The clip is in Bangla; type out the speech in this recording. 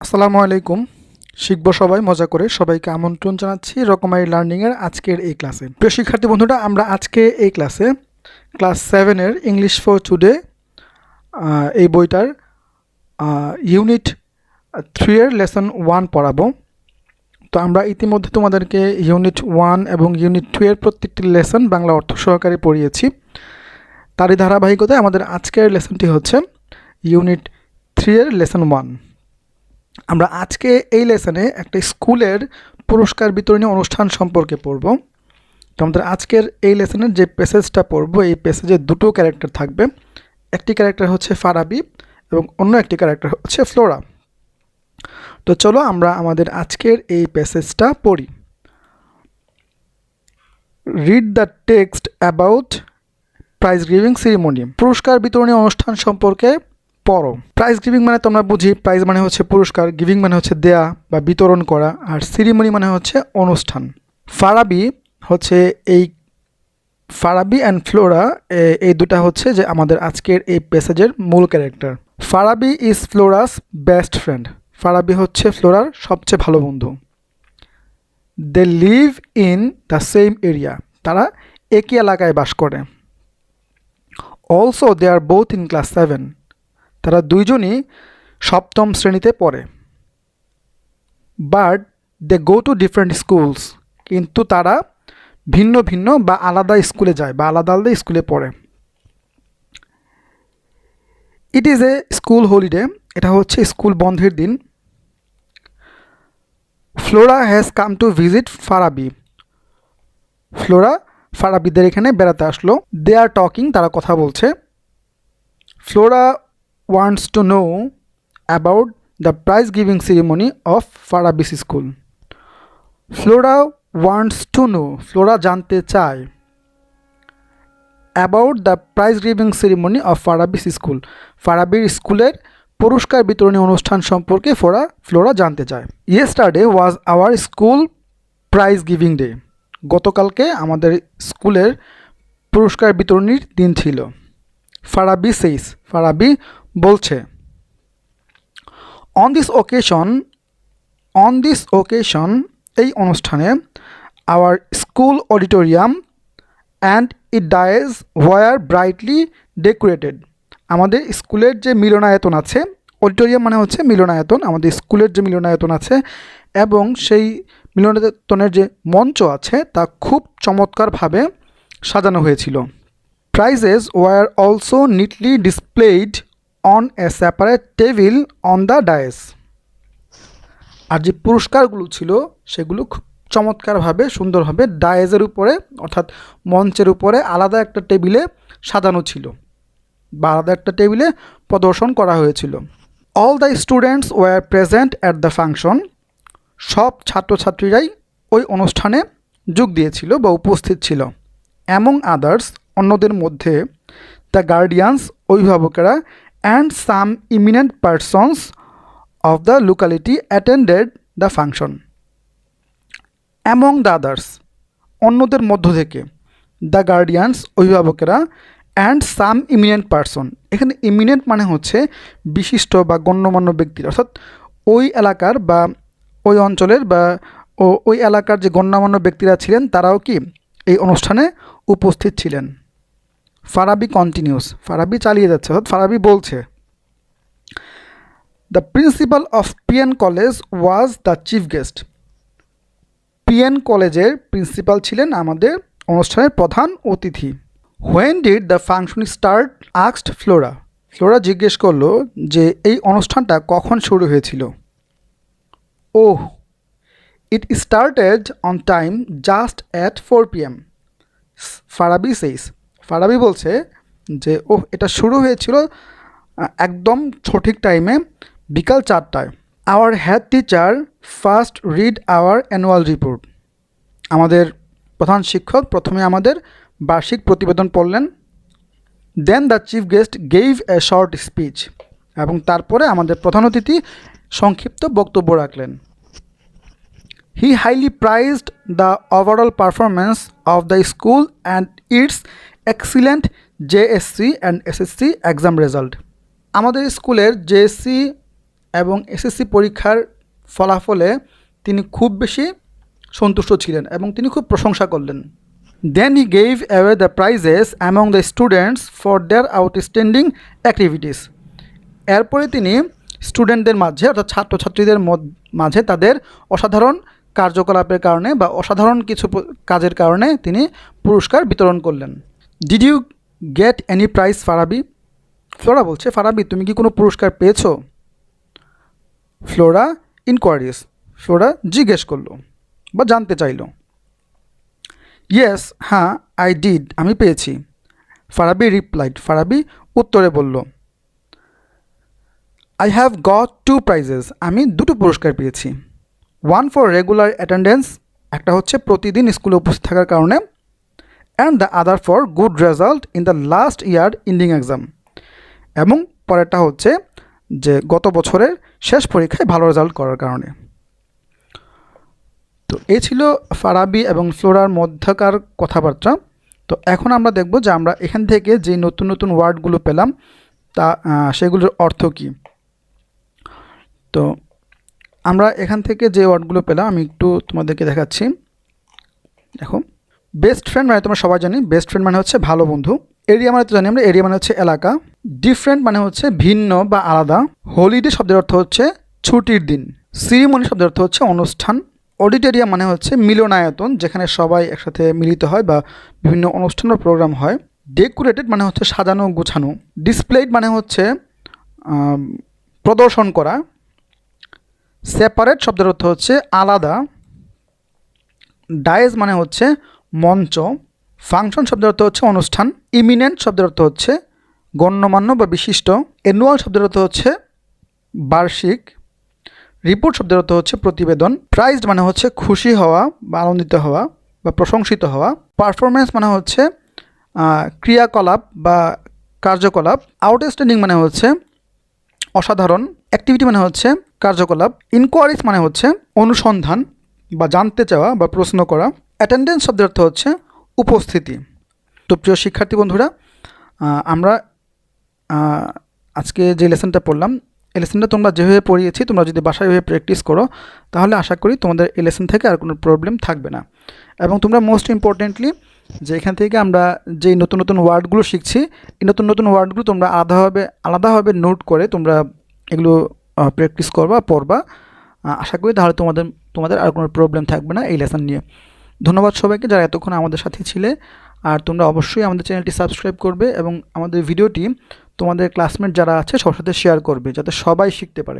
আসসালামু আলাইকুম। শিখব সবাই মজা করে। সবাইকে আমন্ত্রণ জানাচ্ছি রকমারি লার্নিংয়ের আজকের এই ক্লাসে। প্রিয় শিক্ষার্থী বন্ধুরা, আমরা আজকে এই ক্লাসে ক্লাস 7-এর ইংলিশ ফর টুডে এই বইটার ইউনিট 3-এর লেসন 1 পড়াবো। তো আমরা ইতিমধ্যে তোমাদেরকে ইউনিট 1 এবং ইউনিট 2-এর প্রত্যেকটি লেসন বাংলা অর্থ সহকারে পড়িয়েছি। তারই ধারাবাহিকতায় আমাদের আজকের লেসনটি হচ্ছে ইউনিট 3-এর লেসন 1। আমরা আজকে এই লেসনে একটা স্কুলের পুরস্কার বিতরণী অনুষ্ঠান সম্পর্কে পড়ব। তো আমাদের আজকের এই লেসনের যে প্যাসেজটা পড়ব, এই প্যাসেজে দুটো ক্যারেক্টার থাকবে। একটি ক্যারেক্টার হচ্ছে ফারাবি এবং অন্য একটি ক্যারেক্টার হচ্ছে ফ্লোরা। তো চলো আমরা আমাদের আজকের এই প্যাসেজটা পড়ি। Read the text about prize giving ceremony. পুরস্কার বিতরণী অনুষ্ঠান সম্পর্কে পড়ো। প্রাইজ গিভিং মানে তোমরা বুঝি, প্রাইজ মানে হচ্ছে পুরস্কার, গিভিং মানে হচ্ছে দেয়া বা বিতরণ করা, আর সেরিমনি মানে হচ্ছে অনুষ্ঠান। ফারাবি অ্যান্ড ফ্লোরা এই দুটা হচ্ছে যে আমাদের আজকের এই প্যাসেজের মূল character. Farabi is Flora's best friend. Farabi হচ্ছে ফ্লোরার সবচেয়ে ভালো বন্ধু। They live in the same area. তারা একই এলাকায় বাস করে। Also they are both in class 7। তারা দুইজনই সপ্তম শ্রেণীতে পড়ে। But they go to different schools. কিন্তু তারা ভিন্ন ভিন্ন বা আলাদা স্কুলে যায় বা আলাদা আলাদা স্কুলে পড়ে। It is a school holiday. এটা হচ্ছে স্কুল বন্ধের দিন। Flora has come to visit Farabi. Flora ফারাবিদের এখানে বেড়াতে আসলো। They are talking. তারা কথা বলছে। Flora wants to know about the prize giving ceremony of Farabis school. Flora wants to know. Flora জানতে চায় about the prize giving ceremony of Farabis school. ফারাবির স্কুলের পুরস্কার বিতরণী অনুষ্ঠান সম্পর্কে ফ্লোরা জানতে চায়। Yesterday was our school prize giving day. গতকালকে আমাদের স্কুলের পুরস্কার বিতরণীর দিন ছিল। ফারাবি says. ফারাবি বলছে। অন দিস ওকেশন এই অনুষ্ঠানে our school auditorium and it dais were brightly decorated. আমাদের স্কুলের যে মিলনায়তন আছে, অডিটোরিয়াম মানে হচ্ছে মিলনায়তন, আমাদের স্কুলের যে মিলনায়তন আছে এবং সেই মিলনায়তনের যে মঞ্চ আছে তা খুব চমৎকারভাবে সাজানো হয়েছিল। Prizes were also neatly displayed on a separate table on the dais. আর যে পুরস্কারগুলো ছিল সেগুলো খুব চমৎকারভাবে সুন্দরভাবে ডায়েজের উপরে অর্থাৎ মঞ্চের উপরে আলাদা একটা টেবিলে সাজানো ছিল বা আলাদা একটা টেবিলে প্রদর্শন করা হয়েছিল। All the students were present at the function. সব ছাত্রছাত্রীরাই ওই অনুষ্ঠানে যোগ দিয়েছিল বা উপস্থিত ছিল। অ্যামং আদার্স অন্যদের মধ্যে দ্য গার্ডিয়ানস অভিভাবকেরা and some eminent persons of the locality attended the function. Among the others অন্যদের মধ্য থেকে, দ্য গার্ডিয়ানস অভিভাবকেরা অ্যান্ড সাম ইমিনেন্ট পারসন। এখানে ইমিনেন্ট মানে হচ্ছে বিশিষ্ট বা গণ্যমান্য ব্যক্তি, অর্থাৎ ওই এলাকার বা ওই অঞ্চলের বা ওই এলাকার যে গণ্যমান্য ব্যক্তিরা ছিলেন তারাও কি এই অনুষ্ঠানে উপস্থিত ছিলেন। ফারাবি কন্টিনিউস। ফারাবি চালিয়ে যাচ্ছে, অর্থাৎ ফারাবি বলছে। The principal of PN college was the chief guest. PN কলেজের প্রিন্সিপাল ছিলেন আমাদের অনুষ্ঠানের প্রধান অতিথি। When did the function start asked Flora. Flora জিজ্ঞেস করলো যে এই অনুষ্ঠানটা কখন শুরু হয়েছিল। Oh, it started on time just at 4 PM. Farabi says. Farabi বলছে যে এটা শুরু হয়েছিল একদম সঠিক টাইমে, বিকাল 4টায়। Our head teacher first read our annual report. আমাদের প্রধান শিক্ষক প্রথমে আমাদের বার্ষিক প্রতিবেদন পড়লেন। Then the chief guest gave a short speech. এবং তারপরে আমাদের প্রধান অতিথি সংক্ষিপ্ত বক্তব্য রাখলেন। He highly prized the overall performance of the school and its excellent JSC and SSC exam result. আমাদের স্কুলের JSC এবং এসএসসি পরীক্ষার ফলাফলে তিনি খুব বেশি সন্তুষ্ট ছিলেন এবং তিনি খুব প্রশংসা করলেন। Then he gave away the prizes among the students for their outstanding activities. এরপরে তিনি স্টুডেন্টদের মাঝে অর্থাৎ ছাত্রছাত্রীদের মাঝে তাদের অসাধারণ কার্যকলাপের কারণে বা অসাধারণ কিছু কাজের কারণে তিনি পুরস্কার বিতরণ করলেন। Did you get any prize Farabi? Flora বলছে, ফারাবি তুমি কি কোনো পুরস্কার পেয়েছো? ফ্লোরা ইনকোয়ারিজ, ফ্লোরা জিজ্ঞেস করলো বা জানতে চাইল। ইয়েস, হ্যাঁ, আই ডিড, আমি পেয়েছি। ফারাবি রিপ্লাইড, ফারাবি উত্তরে বলল। আই হ্যাভ গট 2 প্রাইজেস, আমি 2টো পুরস্কার পেয়েছি। 1 ফর রেগুলার অ্যাটেন্ডেন্স, একটা হচ্ছে প্রতিদিন স্কুলে উপস্থিত থাকার কারণে, and the other for good result in the last year ending exam, এবং পরেরটা হচ্ছে যে গত বছরের শেষ পরীক্ষায় ভালো রেজাল্ট করার কারণে। তো এই ছিল ফারাবি এবং ফ্লোরার মধ্যকার কথাবার্তা। তো এখন আমরা দেখব যে আমরা এখান থেকে যে নতুন নতুন ওয়ার্ডগুলো পেলাম তা সেগুলোর অর্থ কী। তো আমরা এখান থেকে যে ওয়ার্ডগুলো পেলাম আমি একটু তোমাদেরকে দেখাচ্ছি। দেখো, বেস্ট ফ্রেন্ড মানে তোমরা সবাই জানি, বেস্ট ফ্রেন্ড মানে হচ্ছে ভালো বন্ধু। এরিয়া মানে তো জানি আমরা, এরিয়া মানে হচ্ছে এলাকা। ডিফারেন্ট মানে হচ্ছে ভিন্ন বা আলাদা। হলিডে শব্দের অর্থ হচ্ছে ছুটির দিন। সিরিমনি শব্দের অর্থ হচ্ছে অনুষ্ঠান। অডিটোরিয়াম মানে হচ্ছে মিলনায়তন, যেখানে সবাই একসাথে মিলিত হয় বা বিভিন্ন অনুষ্ঠান বা প্রোগ্রাম হয়। ডেকোরেটেড মানে হচ্ছে সাজানো গোছানো। ডিসপ্লেড মানে হচ্ছে প্রদর্শন করা। সেপারেট শব্দের অর্থ হচ্ছে আলাদা। ডায়েজ মানে হচ্ছে মঞ্চ। ফাংশন শব্দের অর্থ হচ্ছে অনুষ্ঠান। ইমিনেন্ট শব্দের অর্থ হচ্ছে গণ্যমান্য বা বিশিষ্ট। অ্যানুয়াল শব্দের অর্থ হচ্ছে বার্ষিক। রিপোর্ট শব্দের অর্থ হচ্ছে প্রতিবেদন। প্রাইজড মানে হচ্ছে খুশি হওয়া বা আনন্দিত হওয়া বা প্রশংসিত হওয়া। পারফরমেন্স মানে হচ্ছে ক্রিয়াকলাপ বা কার্যকলাপ। আউটস্ট্যান্ডিং মানে হচ্ছে অসাধারণ। অ্যাক্টিভিটি মানে হচ্ছে কার্যকলাপ। ইনকোয়ারিজ মানে হচ্ছে অনুসন্ধান বা জানতে চাওয়া বা প্রশ্ন করা। অ্যাটেন্ডেন্স শব্দের অর্থ হচ্ছে উপস্থিতি। তো প্রিয় শিক্ষার্থী বন্ধুরা, আমরা আজকে যে লেসনটা পড়লাম, এই লেসনটা তোমরা যেভাবে পড়িয়েছি তোমরা যদি বাসায় এভাবে প্র্যাকটিস করো তাহলে আশা করি তোমাদের এই লেসন থেকে আর কোনো প্রবলেম থাকবে না। এবং তোমরা মোস্ট ইম্পর্টেন্টলি যে এখান থেকে আমরা যেই নতুন নতুন ওয়ার্ডগুলো শিখছি, এই নতুন নতুন ওয়ার্ডগুলো তোমরা আলাদাভাবে নোট করে তোমরা এগুলো প্র্যাকটিস করবা, পড়বা। আশা করি তাহলে তোমাদের আর কোনো প্রবলেম থাকবে না এই লেসন নিয়ে। ধন্যবাদ সবাইকে যারা এতক্ষণ আমাদের সাথে ছিলে। আর তোমরা অবশ্যই আমাদের চ্যানেলটি সাবস্ক্রাইব করবে এবং আমাদের ভিডিওটি তোমাদের ক্লাসমেট যারা আছে সবার সাথে শেয়ার করবে, যাতে সবাই শিখতে পারে।